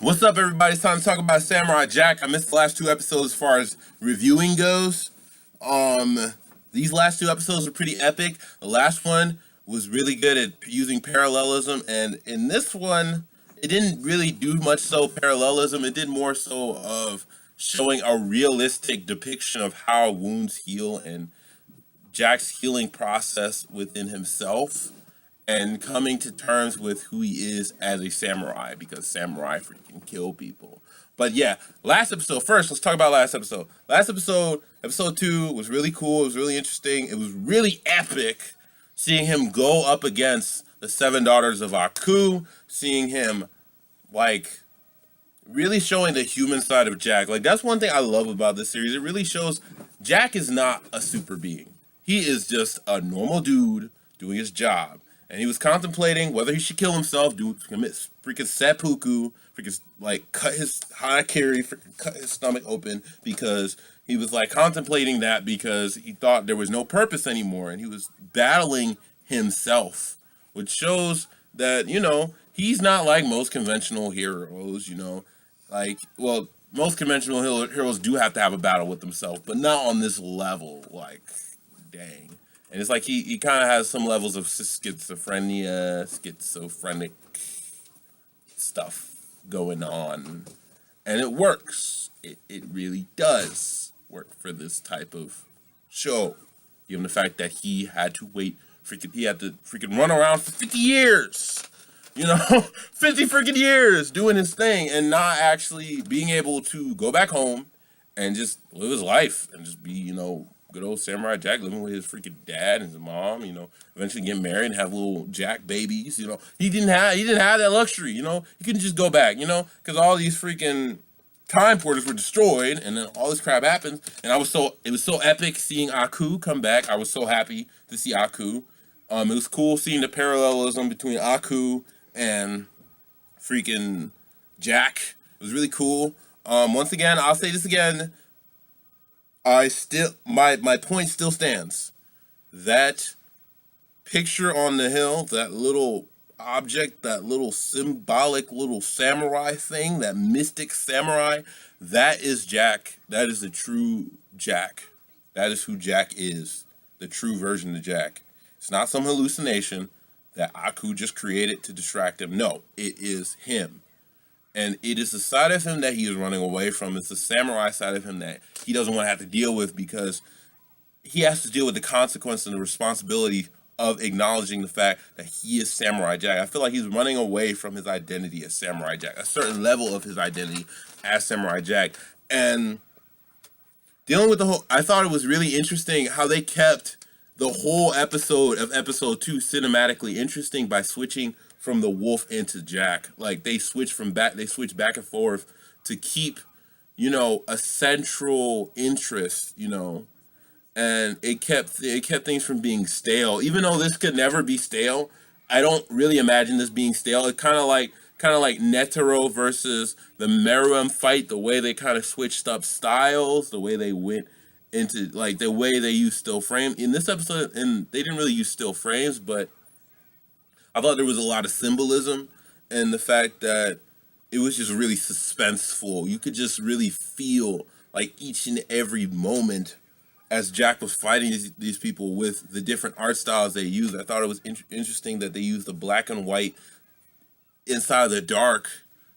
What's up, everybody? It's time to talk about Samurai Jack. I missed the last two episodes as far as reviewing goes. Um, these last two episodes are pretty epic. The last one was really good at using parallelism, and in this one, it didn't really do much so parallelism. It did more so of showing a realistic depiction of how wounds heal and Jack's healing process within himself and coming to terms with who he is as a samurai because samurai freaking kill people. But yeah, last episode first, let's talk about last episode. Last episode, episode 2 was really cool, it was really interesting, it was really epic seeing him go up against the seven daughters of Aku, seeing him like really showing the human side of Jack. Like that's one thing I love about this series. It really shows Jack is not a super being. He is just a normal dude doing his job. And he was contemplating whether he should kill himself, commit freaking seppuku, freaking like cut his harakiri, freaking cut his stomach open because he was like contemplating that because he thought there was no purpose anymore and he was battling himself, which shows that, he's not like most conventional heroes. Like, well, most conventional heroes do have to have a battle with themselves, but not on this level. Like, dang. And it's like he kind of has some levels of schizophrenic stuff going on. And it works. It really does work for this type of show. Given the fact that he had to he had to freaking run around for 50 years. 50 freaking years doing his thing and not actually being able to go back home and just live his life and just be, good old Samurai Jack living with his freaking dad and his mom, eventually get married and have little Jack babies, He didn't have that luxury, He couldn't just go back, because all these freaking time porters were destroyed and then all this crap happens. And it was so epic seeing Aku come back. I was so happy to see Aku. It was cool seeing the parallelism between Aku and freaking Jack. It was really cool. Once again, I'll say this again. My point still stands. That picture on the hill, that little object, that little symbolic little samurai thing, that mystic samurai, that is Jack. That is the true Jack. That is who Jack is. The true version of Jack. It's not some hallucination that Aku just created to distract him. No, it is him. And it is the side of him that he is running away from. It's the samurai side of him that he doesn't want to have to deal with because he has to deal with the consequence and the responsibility of acknowledging the fact that he is Samurai Jack. I feel like he's running away from his identity as Samurai Jack, a certain level of his identity as Samurai Jack. And dealing with I thought it was really interesting how they kept the whole episode of episode 2 cinematically interesting by switching from the wolf into Jack. Like they switch back and forth to keep, a central interest, and it kept things from being stale. Even though this could never be stale, I don't really imagine this being stale. It's kind of like Netero versus the Meruem fight, the way they kind of switched up styles, the way they went into like the way they use still frame in this episode, and they didn't really use still frames, but I thought there was a lot of symbolism and the fact that it was just really suspenseful. You could just really feel like each and every moment as Jack was fighting these people with the different art styles they used. I thought it was interesting that they used the black and white inside of the dark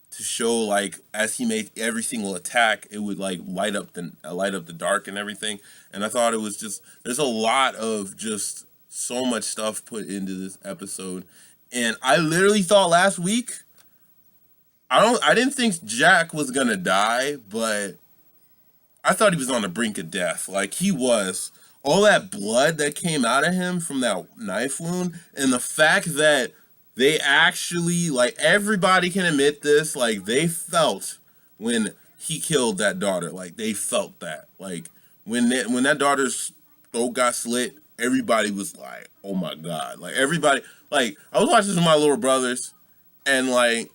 to show like as he made every single attack, it would like light up the dark and everything. And I thought it was just there's a lot of just so much stuff put into this episode. And I literally thought last week I didn't think Jack was gonna die, but I thought he was on the brink of death. Like he was. All that blood that came out of him from that knife wound, and the fact that they actually, like, everybody can admit this, like, they felt when he killed that daughter. Like, they felt that. Like, when that daughter's throat got slit, everybody was like, oh my God. Like, everybody, like, I was watching this with my little brothers, and, like,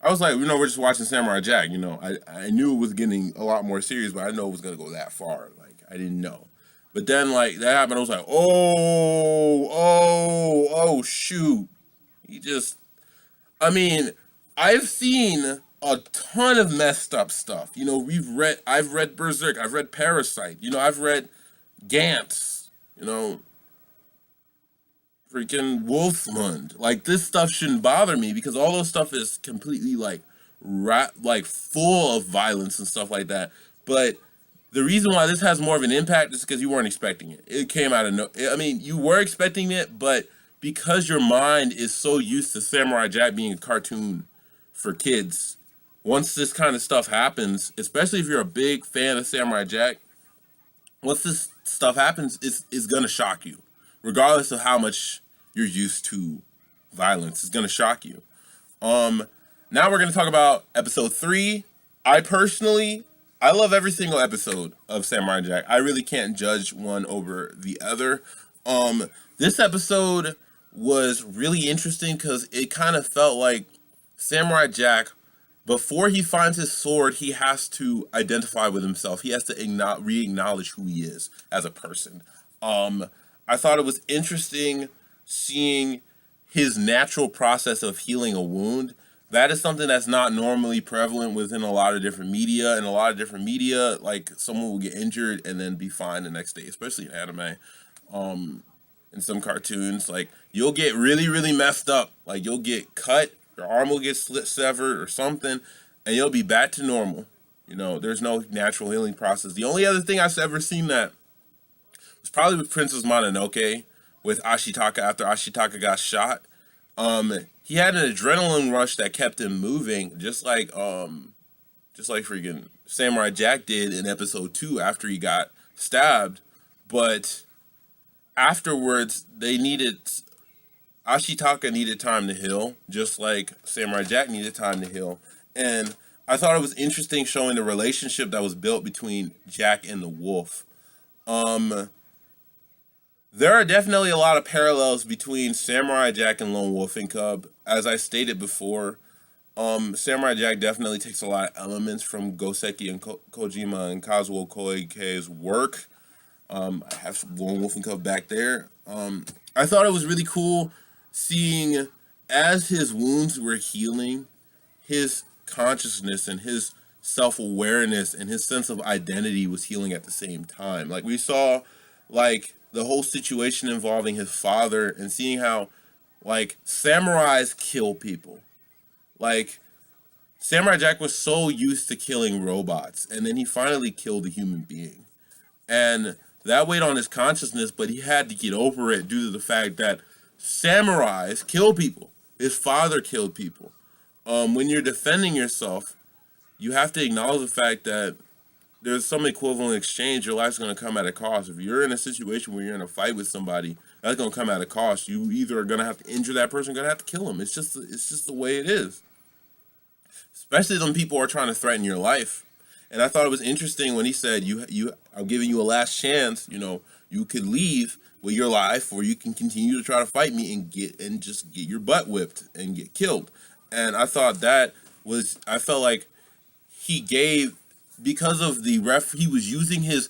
I was like, we're just watching Samurai Jack, I knew it was getting a lot more serious, but I didn't know it was going to go that far. Like, I didn't know. But then, like, that happened, I was like, oh, shoot. I mean, I've seen a ton of messed up stuff. You know, I've read Berserk, I've read Parasite, you know, I've read Gantz, you know, freaking Wolfmund. Like this stuff shouldn't bother me because all those stuff is completely like like full of violence and stuff like that. But the reason why this has more of an impact is because you weren't expecting it. It came out of no. I mean, you were expecting it, but because your mind is so used to Samurai Jack being a cartoon for kids, once this kind of stuff happens, especially if you're a big fan of Samurai Jack, once this stuff happens, it's gonna shock you, regardless of how much you're used to violence. It's gonna shock you. Um, Now we're gonna talk about episode 3. I personally, I love every single episode of Samurai Jack. I really can't judge one over the other. This episode was really interesting because it kind of felt like Samurai Jack, before he finds his sword, he has to identify with himself. He has to re-acknowledge who he is as a person. I thought it was interesting seeing his natural process of healing a wound. That is something that's not normally prevalent within a lot of different media. In a lot of different media, like someone will get injured and then be fine the next day, especially in anime. In some cartoons, like you'll get really, really messed up. Like you'll get cut, your arm will get severed or something, and you'll be back to normal. You know, there's no natural healing process. The only other thing I've ever seen that was probably with Princess Mononoke with Ashitaka after Ashitaka got shot. He had an adrenaline rush that kept him moving, just like freaking Samurai Jack did in episode 2 after he got stabbed. But afterwards, Ashitaka needed time to heal, just like Samurai Jack needed time to heal. And I thought it was interesting showing the relationship that was built between Jack and the wolf. There are definitely a lot of parallels between Samurai Jack and Lone Wolf and Cub. As I stated before, Samurai Jack definitely takes a lot of elements from Goseki and Kojima and Kazuo Koike's work. I have Lone Wolf and Cub back there. I thought it was really cool seeing as his wounds were healing, his consciousness and his self-awareness and his sense of identity was healing at the same time. Like we saw, like the whole situation involving his father and seeing how, like, samurais kill people. Like, Samurai Jack was so used to killing robots, and then he finally killed a human being. And that weighed on his consciousness, but he had to get over it due to the fact that samurais kill people. His father killed people. When you're defending yourself, you have to acknowledge the fact that there's some equivalent exchange. Your life's going to come at a cost. If you're in a situation where you're in a fight with somebody, that's going to come at a cost. You either are going to have to injure that person, or going to have to kill them. It's just the way it is. Especially when people are trying to threaten your life. And I thought it was interesting when he said, I'm giving you a last chance. You know, you could leave with your life, or you can continue to try to fight me and just get your butt whipped and get killed. And I thought I felt like he gave, because of the he was using his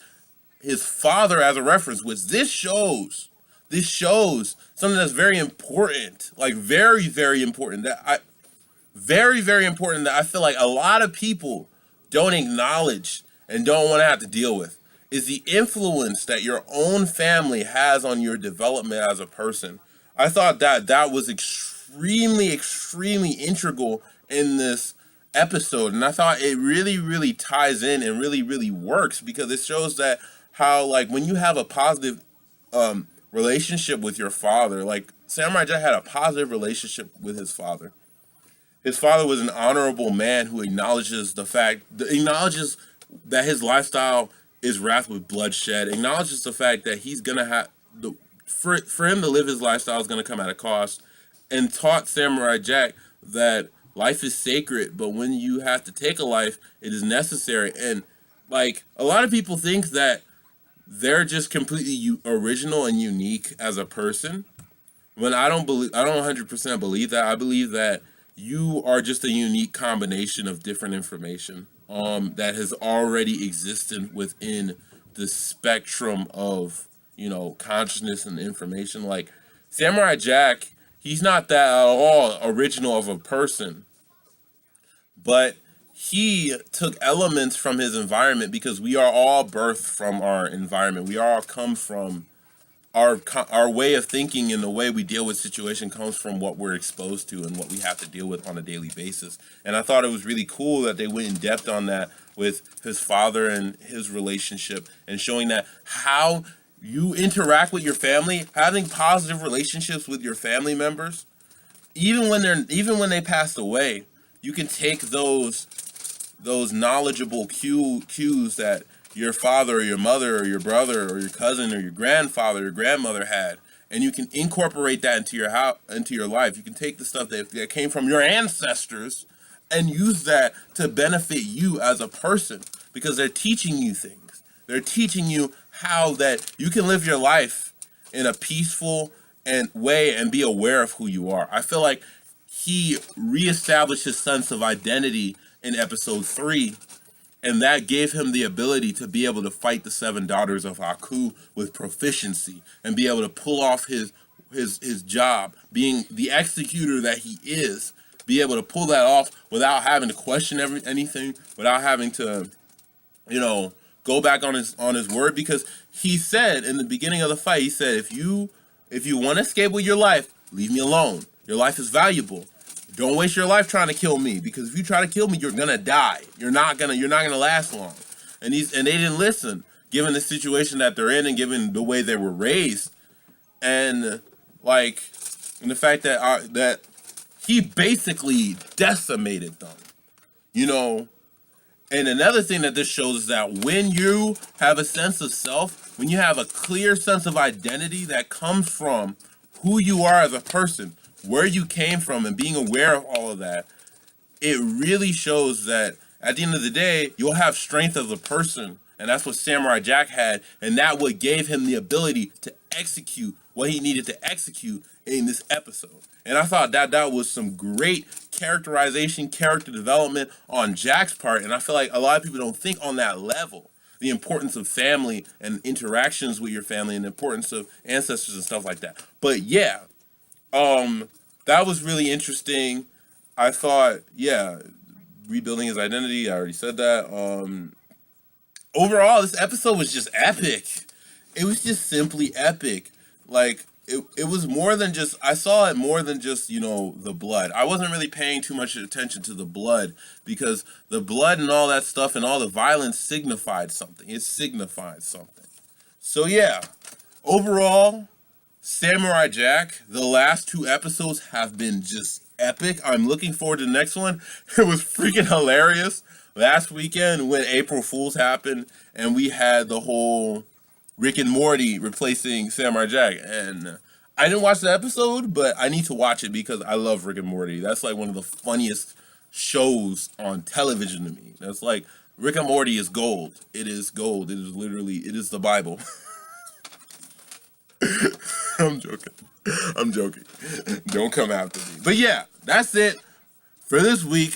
father as a reference, which this shows something that's very important, like very, very important, very, very important, that I feel like a lot of people don't acknowledge and don't want to have to deal with, is the influence that your own family has on your development as a person. I thought that was extremely, extremely integral in this episode, and I thought it really, really ties in and really, really works, because it shows that how, like, when you have a positive relationship with your father, like Samurai Jack had a positive relationship with his father. His father was an honorable man who acknowledges that his lifestyle is wrapped with bloodshed, acknowledges the fact that he's gonna have for him to live his lifestyle is gonna come at a cost, and taught Samurai Jack that life is sacred, but when you have to take a life, it is necessary. And like a lot of people think that they're just completely original and unique as a person. When I don't 100% believe that. I believe that you are just a unique combination of different information that has already existed within the spectrum of, you know, consciousness and information. Like Samurai Jack, he's not that at all original of a person. but he took elements from his environment, because we are all birthed from our environment. We all come from our way of thinking, and the way we deal with situation comes from what we're exposed to and what we have to deal with on a daily basis. And I thought it was really cool that they went in depth on that with his father and his relationship, and showing that how you interact with your family, having positive relationships with your family members, even when they passed away, you can take those knowledgeable cues that your father or your mother or your brother or your cousin or your grandfather or grandmother had, and you can incorporate that into your into your life. You can take the stuff that came from your ancestors and use that to benefit you as a person, because they're teaching you things. They're teaching you how that you can live your life in a peaceful and way and be aware of who you are. I feel like he reestablished his sense of identity in episode 3, and that gave him the ability to be able to fight the 7 daughters of Aku with proficiency, and be able to pull off his job, being the executor that he is, be able to pull that off without having to question anything, without having to, go back on his word. Because he said in the beginning of the fight, he said, if you want to escape with your life, leave me alone. Your life is valuable. Don't waste your life trying to kill me, because if you try to kill me, you're gonna die. You're not gonna last long. And they didn't listen, given the situation that they're in and given the way they were raised, and and the fact that he basically decimated them. And another thing that this shows is that when you have a sense of self, when you have a clear sense of identity that comes from who you are as a person, where you came from, and being aware of all of that, it really shows that at the end of the day, you'll have strength as a person. And that's what Samurai Jack had. And that what gave him the ability to execute what he needed to execute in this episode. And I thought that was some great characterization, character development on Jack's part. And I feel like a lot of people don't think on that level. The importance of family and interactions with your family, and the importance of ancestors and stuff like that. But yeah, that was really interesting. I thought, yeah, rebuilding his identity. I already said that. Overall, this episode was just epic. It was just simply epic. It was more than just, I saw it more than just, the blood. I wasn't really paying too much attention to the blood, because the blood and all that stuff and all the violence signified something. It signified something. So yeah, overall, Samurai Jack, the last 2 episodes have been just epic. I'm looking forward to the next one. It was freaking hilarious. Last weekend when April Fool's happened, and we had the whole Rick and Morty replacing Samurai Jack. And I didn't watch the episode, but I need to watch it because I love Rick and Morty. That's like one of the funniest shows on television to me. That's like, Rick and Morty is gold. It is gold. It is literally, it is the Bible. I'm joking. I'm joking. Don't come after me. But yeah, that's it for this week.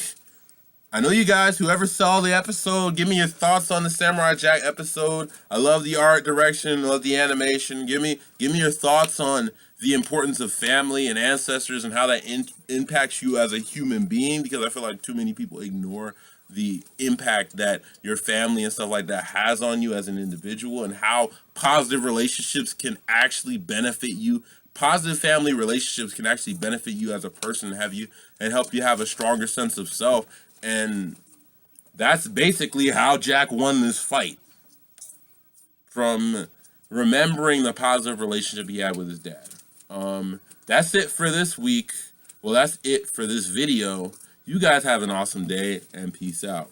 I know you guys, whoever saw the episode, give me your thoughts on the Samurai Jack episode. I love the art direction, love the animation. Give me your thoughts on the importance of family and ancestors, and how that impacts you as a human being, because I feel like too many people ignore the impact that your family and stuff like that has on you as an individual, and how positive relationships can actually benefit you. Positive family relationships can actually benefit you as a person, and help you have a stronger sense of self. And that's basically how Jack won this fight, from remembering the positive relationship he had with his dad. That's it for this week. Well, that's it for this video. You guys have an awesome day, and peace out.